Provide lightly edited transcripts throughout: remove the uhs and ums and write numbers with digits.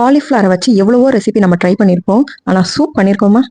காலிஃப்ளவரை வச்சு எவ்வளவோ ரெசிபி நம்ம ட்ரை பண்ணியிருப்போம். ஆனால் சூப் பண்ணியிருக்கோமா?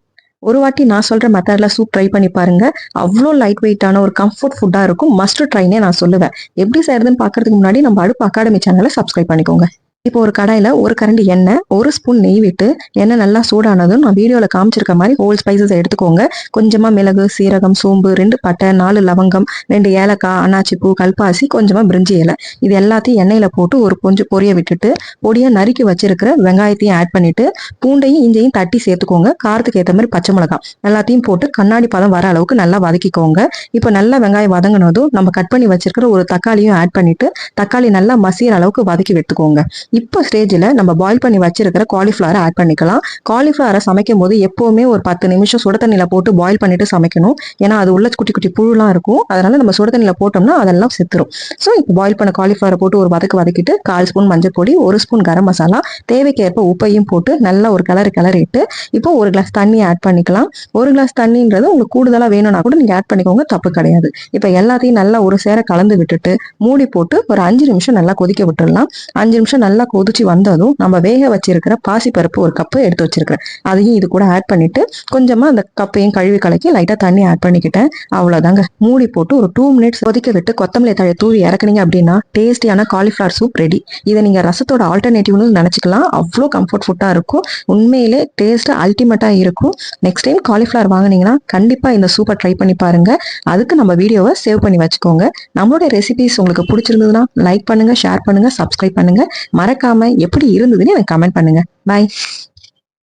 ஒரு வாட்டி நான் சொல்ற மெத்தட்ல சூப் ட்ரை பண்ணி பாருங்க. அவ்வளோ லைட் வெயிட்டான ஒரு கம்ஃபர்ட் ஃபுட்டா இருக்கும். மஸ்ட் ட்ரைனே நான் சொல்லுவேன். எப்படி செய்யறதுன்னு பார்க்கறதுக்கு முன்னாடி நம்ம அடுப்பு அகாடமி சேனலை சப்ஸ்கிரைப் பண்ணிக்கோங்க. இப்போ ஒரு கடாயில ஒரு கரண்டி எண்ணெய், ஒரு ஸ்பூன் நெய் விட்டு எண்ணெய் நல்லா சூடானதும் நான் வீடியோவில் காமிச்சிருக்க மாதிரி ஹோல் ஸ்பைசஸ் எடுத்துக்கோங்க. கொஞ்சமா மிளகு, சீரகம், சோம்பு, 2 பட்டை, 4 லவங்கம், 2 ஏலக்காய், அன்னாச்சி பூ, கல்பாசி, கொஞ்சமா பிரிஞ்சி இலை, இது எல்லாத்தையும் எண்ணெயில போட்டு ஒரு கொஞ்சம் பொரிய விட்டுட்டு பொடியா நறுக்கி வச்சிருக்கிற வெங்காயத்தையும் ஆட் பண்ணிட்டு பூண்டையும் இஞ்சையும் தட்டி சேர்த்துக்கோங்க. காரத்துக்கு ஏற்ற மாதிரி பச்சை மிளகாய் எல்லாத்தையும் போட்டு கண்ணாடி பதம் வர அளவுக்கு நல்லா வதக்கிக்கோங்க. இப்போ நல்லா வெங்காயம் வதங்கினதும் நம்ம கட் பண்ணி வச்சிருக்கிற ஒரு தக்காளியும் ஆட் பண்ணிட்டு தக்காளி நல்லா மசிகிற அளவுக்கு வதக்கி விட்டுக்கோங்க. இப்போ ஸ்டேஜில் நம்ம பாயில் பண்ணி வச்சிருக்கிற காலிஃப்ளவரை ஆட் பண்ணிக்கலாம். காலிஃப்ளவரை சமைக்கும் போது எப்போவுமே ஒரு 10 நிமிஷம் சுட தண்ணியில் போட்டு பாயில் பண்ணிட்டு சமைக்கணும். ஏன்னா அது உள்ள குட்டி குட்டி புழுலாம் இருக்கும். அதனால நம்ம சுட தண்ணியில் போட்டோம்னா அதெல்லாம் செத்துரும். ஸோ இப்போ பாயில் பண்ண காலிஃப்ளவரை போட்டு ஒரு வதக்கிட்டு 1/4 ஸ்பூன் மஞ்சள் பொடி, 1 ஸ்பூன் கரம் மசாலா, தேவைக்கேற்ப உப்பையும் போட்டு நல்லா ஒரு கிளறிட்டு இப்போ 1 கிளாஸ் தண்ணி ஆட் பண்ணிக்கலாம். 1 கிளாஸ் தண்ணின்றது உங்களுக்கு கூடுதலாக வேணும்னா கூட நீங்கள் ஆட் பண்ணிக்கோங்க, தப்பு கிடையாது. இப்போ எல்லாத்தையும் நல்லா ஒரு சேர கலந்து விட்டுட்டு மூடி போட்டு ஒரு 5 நிமிஷம் நல்லா கொதிக்க விட்டுடலாம். 5 நிமிஷம் நல்லா கொதிச்சு வந்ததும் நம்ம வேக வச்சிருக்கிற பாசிப்பருப்பு ஒரு கப்பு எடுத்து வச்சிருக்கிறேன். அதையும் இது கூட ஆட் பண்ணிட்டு கொஞ்சமா அந்த கப்பையும் கழுவி கலக்கி லைட்டா தண்ணி ஆட் பண்ணிக்கிட்டேன். அவ்வளவுதாங்க. மூடி போட்டு ஒரு 2 மினிட்ஸ் கொதிக்க விட்டு கொத்தமல்லி தழை தூவி இறக்குனீங்க அப்படின்னா டேஸ்டியான காலிஃபிளவர் சூப் ரெடி. இதை நீங்க ரசத்தோட ஆல்டர்னேட்டிவ்னு நினைச்சுக்கலாம். அவ்வளோ கம்ஃபர்ட் ஃபுட்டா இருக்கும். உண்மையிலே டேஸ்ட் அல்டிமேட்டா இருக்கும். நெக்ஸ்ட் டைம் காலிஃபிளவர் வாங்கினீங்கன்னா கண்டிப்பா இந்த சூப்பை ட்ரை பண்ணி பாருங்க. அதுக்கு நம்ம வீடியோவை சேவ் பண்ணி வச்சுக்கோங்க. நம்மளுடைய ரெசிபிஸ் உங்களுக்கு பிடிச்சிருந்ததுன்னா லைக் பண்ணுங்க, ஷேர் பண்ணுங்க, சப்ஸ்கிரைப் பண்ணுங்க. மறக்காம எப்படி இருந்ததுன்னு எனக்கு கமெண்ட் பண்ணுங்க. பாய்.